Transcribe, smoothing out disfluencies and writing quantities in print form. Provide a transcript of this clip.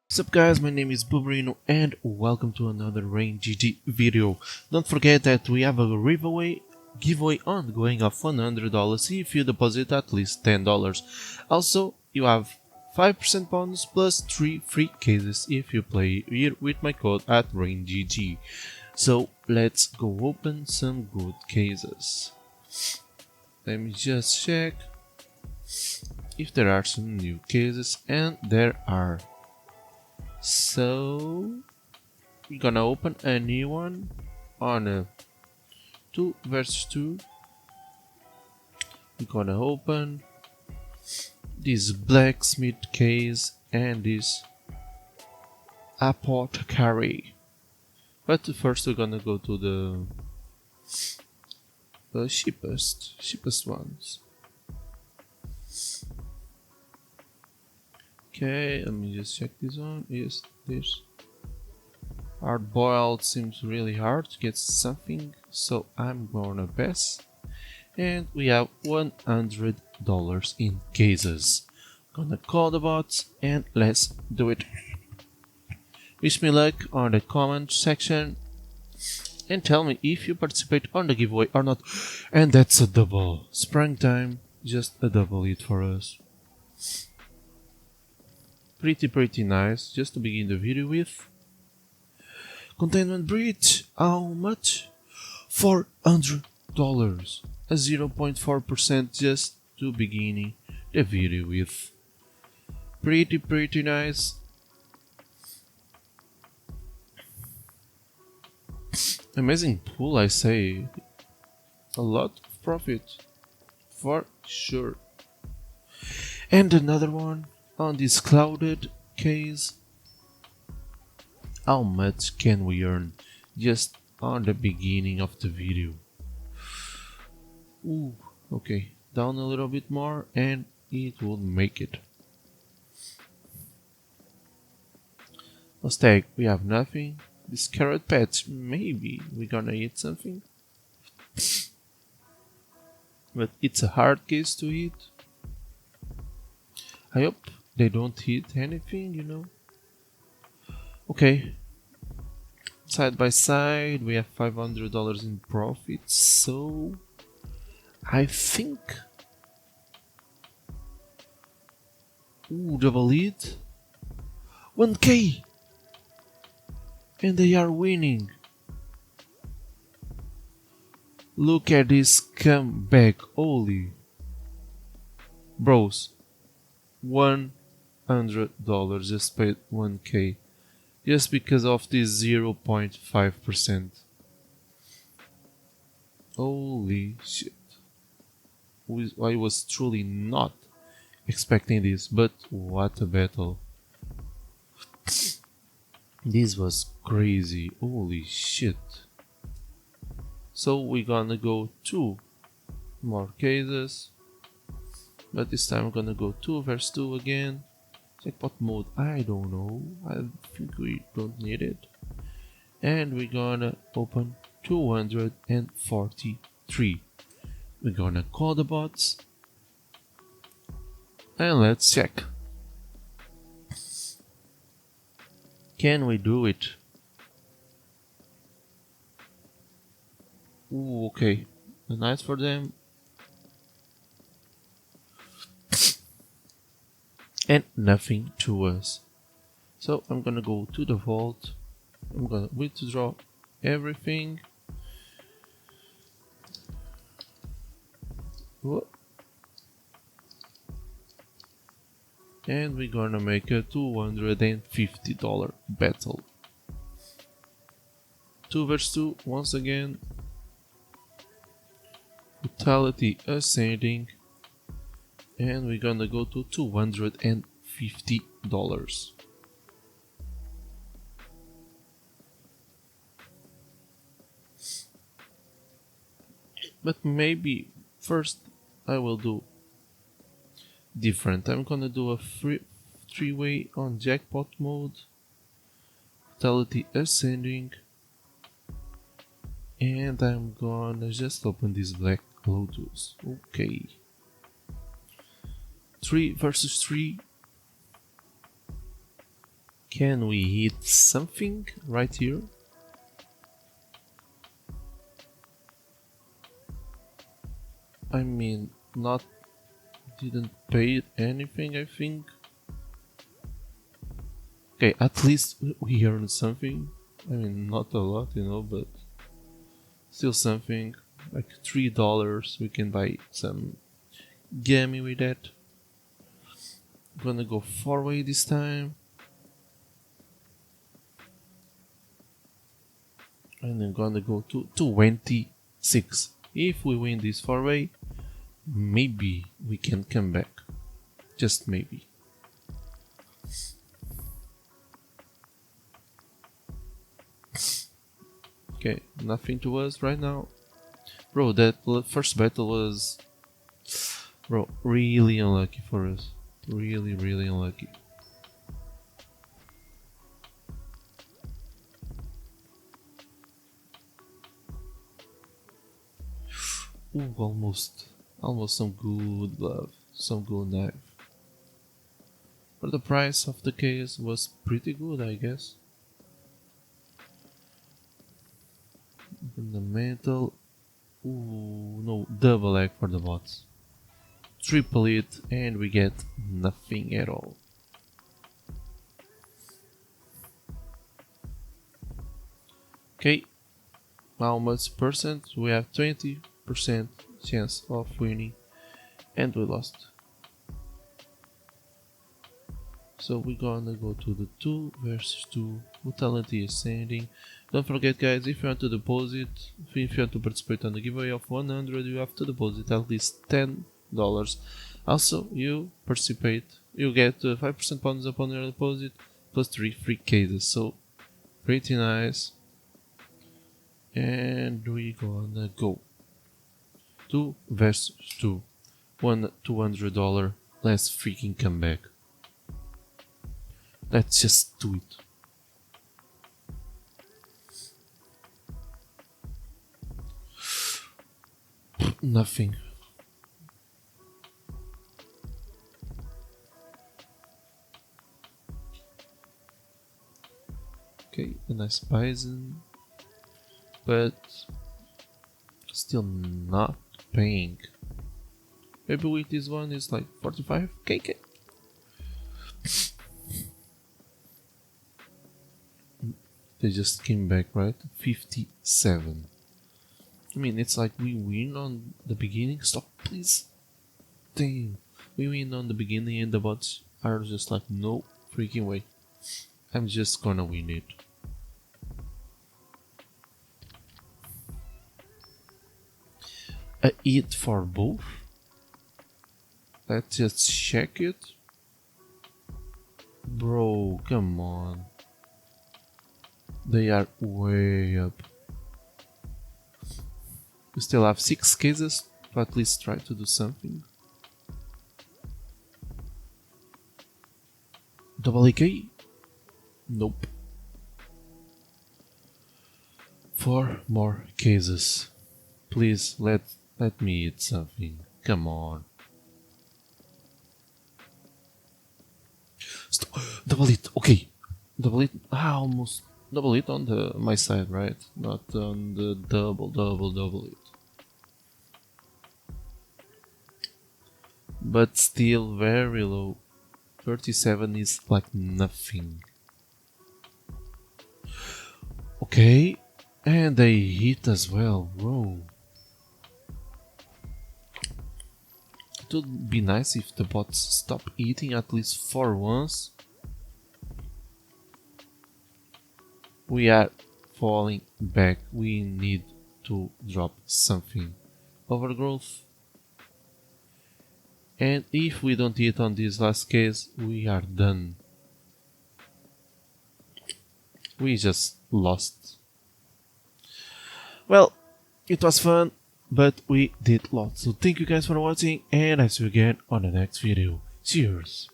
What's up guys, my name is Bubrino and welcome to another Rain GG video. Don't forget that we have a giveaway ongoing of $100 if you deposit at least $10. Also, you have 5% bonus plus 3 free cases if you play here with my code at RainGG. So let's go open some good cases. Let me just check if there are some new cases, and there are. So we're gonna open a new one on a 2 versus 2. We're gonna open this blacksmith case and this apothecary. But first we're gonna go to the cheapest ones. Okay, let me just check this one. Yes, this hard boiled seems really hard to get something, so I'm gonna pass. And we have $100 in cases. Gonna call the bots and let's do it. Wish me luck on the comment section and tell me if you participate on the giveaway or not. And that's a double. Springtime, just a double hit for us. Pretty nice. Just to begin the video with. Containment breach. How much? $400. A 0.4% just to beginning the video with. Pretty nice. Amazing pool, I say. A lot of profit. For sure. And another one on this clouded case. How much can we earn just on the beginning of the video? Ooh, okay, down a little bit more and it will make it. Let's take, we have nothing. This carrot patch, maybe we're gonna eat something. But it's a hard case to eat. I hope they don't hit anything, you know. Okay. Side by side, we have $500 in profit, so I think. Ooh, double hit. 1K! And they are winning. Look at this comeback, holy. Bros. $100 just paid 1K just because of this 0.5%. Holy shit. I was truly not expecting this, but what a battle. This was crazy. Holy shit. So we're gonna go 2 more cases. But this time we're gonna go 2 versus 2 again. Jackpot mode, I don't know. I think we don't need it. And we're gonna open 243. We're gonna call the bots. And let's check. Can we do it? Ooh, okay. Nice for them. And nothing to us. So I'm gonna go to the vault. I'm gonna withdraw everything. And we're gonna make a $250 battle. 2 versus 2 once again. Brutality ascending. And we're gonna go to $250. But maybe first I will do different. I'm gonna do a three-way on jackpot mode. Brutality ascending. And I'm gonna just open this Black Lotus. Okay. 3 versus 3. Can we hit something right here? I mean, not didn't pay anything, I think. Okay, at least we earned something. I mean, not a lot, you know, but still something. Like $3, we can buy some gummy with that. I'm gonna go 4-way this time. And I'm gonna go to 26. If we win this 4-way, maybe we can come back. Just maybe. Okay, nothing to us right now. Bro, that first battle was... Bro, really unlucky for us. Really, really unlucky. Ooh, almost some good glove, some good knife. But the price of the case was pretty good, I guess. Fundamental. Ooh, no, double egg for the bots. Triple it and we get nothing at all. Okay, how much percent? We have 20% chance of winning and we lost. So we're gonna go to the 2 versus 2 Brutality Ascending. Don't forget guys, if you want to deposit, if you want to participate on the giveaway of 100, you have to deposit at least $10. Also, you participate, you get 5% bonus upon your deposit, plus 3 free cases, so pretty nice. And we're gonna go 2 versus 2, $200, let's freaking come back. Let's just do it. Nothing. Okay, a nice bison, but still not paying. Maybe with this one is like 45k. They just came back, right? 57. I mean, it's like we win on the beginning. Stop, please. Damn. We win on the beginning and the bots are just like, no freaking way. I'm just gonna win it. A hit for both. Let's just check it. Bro, come on. They are way up. We still have 6 cases, but at least try to do something. Double AK? Nope. 4 more cases. Please let me eat something. Come on. Double hit. Okay. Double hit. Almost. Double hit on my side, right? Not on the double hit. But still very low. 37 is like nothing. Okay. And they hit as well, bro. It would be nice if the bots stop eating at least for once. We are falling back. We need to drop something. Overgrowth. And if we don't hit on this last case, we are done. We just lost. Well, it was fun, but we did lots. So thank you guys for watching and I see you again on the next video. Cheers!